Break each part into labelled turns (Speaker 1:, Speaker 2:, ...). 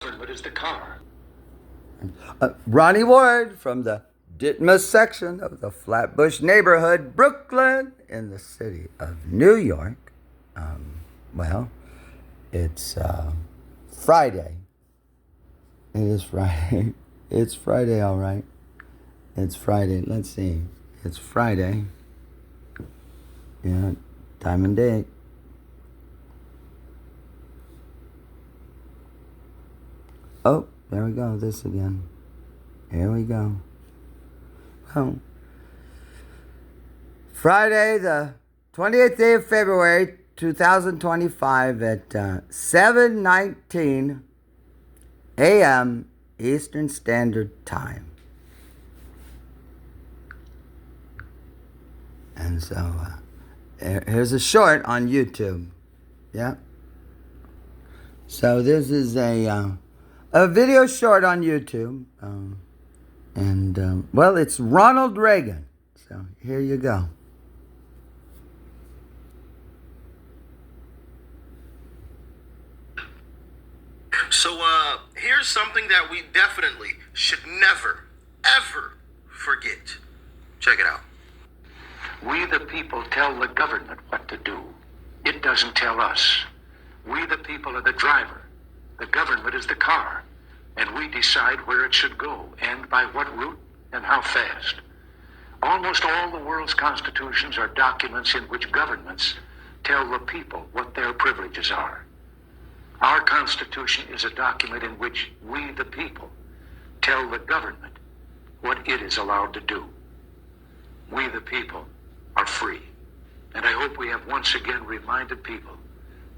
Speaker 1: What is the car?
Speaker 2: Ronnie Ward from the Ditmas section of the Flatbush neighborhood, Brooklyn, in the city of New York. Well, it's Friday. It is Friday. It's Friday, all right. It's Friday. Let's see. It's Friday. Yeah, time and date. Oh, there we go. This again. Here we go. Well, Friday, the 28th day of February, 2025 at 7:19 a.m. Eastern Standard Time. And so here's a short on YouTube. Yeah. So this is a video short on YouTube. Well, it's Ronald Reagan. So here you go.
Speaker 3: So here's something that we definitely should never, ever forget. Check it out.
Speaker 1: We the people tell the government what to do. It doesn't tell us. We the people are the driver. The government is the car. And we decide where it should go and by what route and how fast. Almost all the world's constitutions are documents in which governments tell the people what their privileges are. Our Constitution is a document in which we, the people, tell the government what it is allowed to do. We, the people, are free. And I hope we have once again reminded people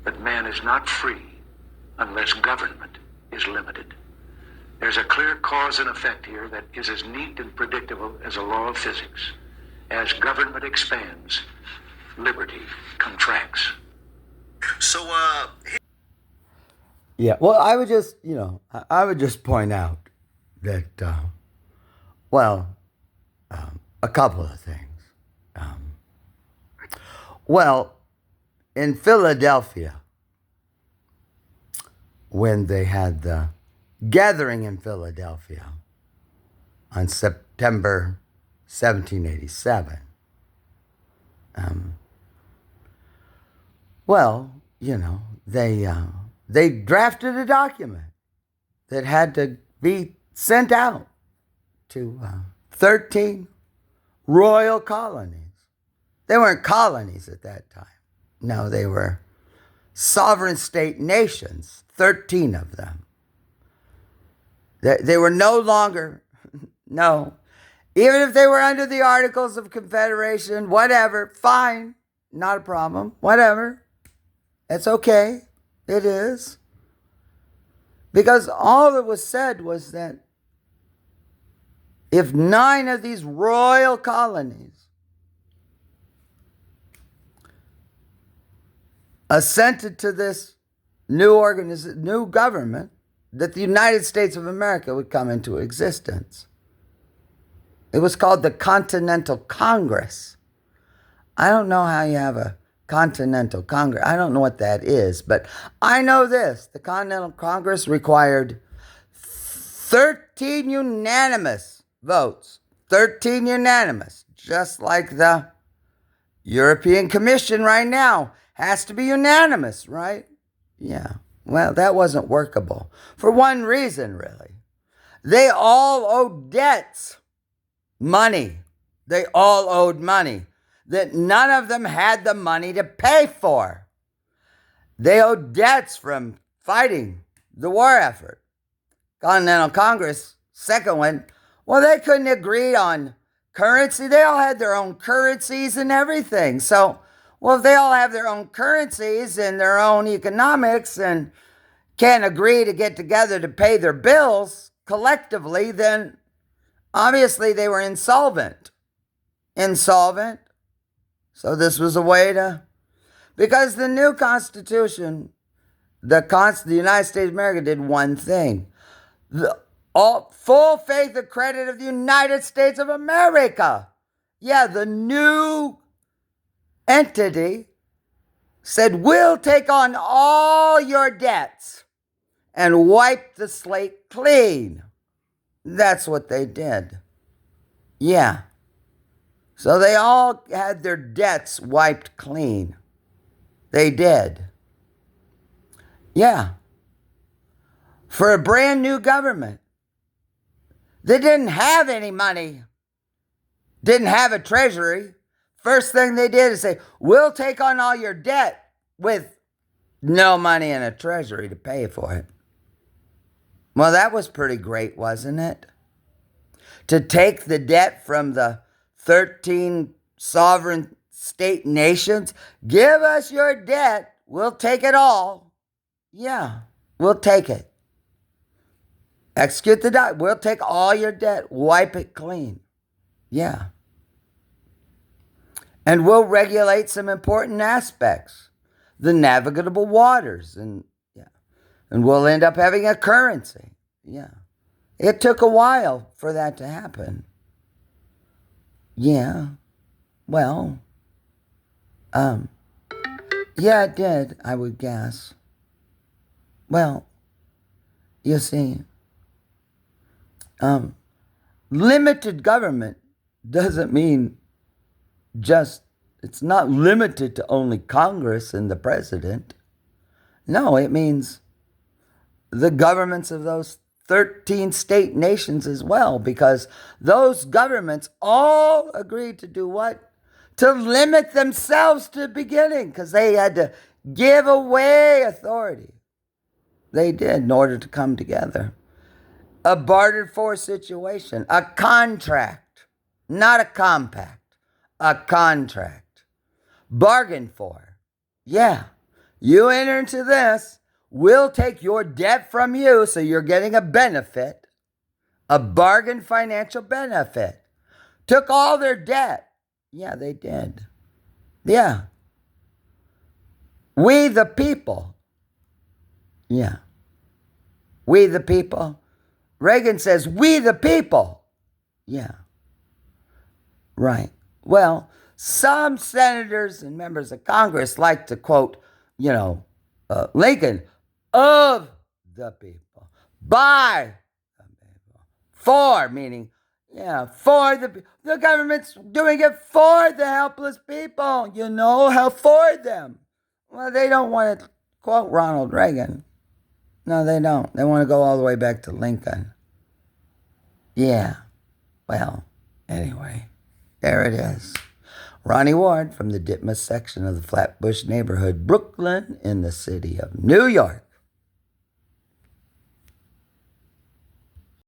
Speaker 1: that man is not free unless government is limited. There's a clear cause and effect here that is as neat and predictable as a law of physics. As government expands, liberty contracts.
Speaker 3: So,
Speaker 2: Yeah, well, I would just, I would just point out that, a couple of things. In Philadelphia, when they had the gathering in Philadelphia on September 1787, they drafted a document that had to be sent out to 13 royal colonies. They weren't colonies at that time. No, they were sovereign state nations, 13 of them. They were no longer, no, even if they were under the Articles of Confederation, whatever, fine, not a problem, whatever. It's okay. It is. Because all that was said was that if 9 of these royal colonies assented to this new government, that the United States of America would come into existence. It was called the Continental Congress. I don't know how you have a Continental Congress. I don't know what that is, but I know this. The Continental Congress required 13 unanimous votes. 13 unanimous. Just like the European Commission right now has to be unanimous, right? Yeah. Well, that wasn't workable. For one reason, really. They all owed debts. Money. They all owed money that none of them had the money to pay for. They owed debts from fighting the war effort. Continental Congress, second one, well, they couldn't agree on currency. They all had their own currencies and everything. So, well, if they all have their own currencies and their own economics and can't agree to get together to pay their bills collectively, then obviously they were insolvent. So this was a way to, because the new Constitution, the United States of America did one thing. Full faith and credit of the United States of America. Yeah, the new entity said, we'll take on all your debts and wiped the slate clean. That's what they did. Yeah. So they all had their debts wiped clean. They did. Yeah. For a brand new government. They didn't have any money. Didn't have a treasury. First thing they did is say, we'll take on all your debt with no money in a treasury to pay for it. Well, that was pretty great, wasn't it? To take the debt from the 13 sovereign state nations, give us your debt, we'll take it all. Yeah, we'll take it. Execute the debt, we'll take all your debt, wipe it clean. Yeah. And we'll regulate some important aspects, the navigable waters, and we'll end up having a currency. Yeah. It took a while for that to happen. Yeah. Well, yeah, it did, I would guess. Well, you see, limited government doesn't mean it's not limited to only Congress and the president. No, it means the governments of those 13 state nations as well, because those governments all agreed to do what? To limit themselves to the beginning, because they had to give away authority. They did in order to come together. A bartered for situation, a contract, not a compact, a contract. Bargained for. Yeah, you enter into this, we'll take your debt from you, so you're getting a benefit, a bargain financial benefit. Took all their debt. Yeah, they did. Yeah. We the people. Yeah. We the people. Reagan says, we the people. Yeah. Right. Well, some senators and members of Congress like to quote, Lincoln, of the people, by the people, for, meaning, for the government's doing it for the helpless people, help for them. Well, they don't want to quote Ronald Reagan. No, they don't. They want to go all the way back to Lincoln. Yeah. Well, anyway, there it is. Ronnie Ward from the Ditmas section of the Flatbush neighborhood, Brooklyn, in the city of New York.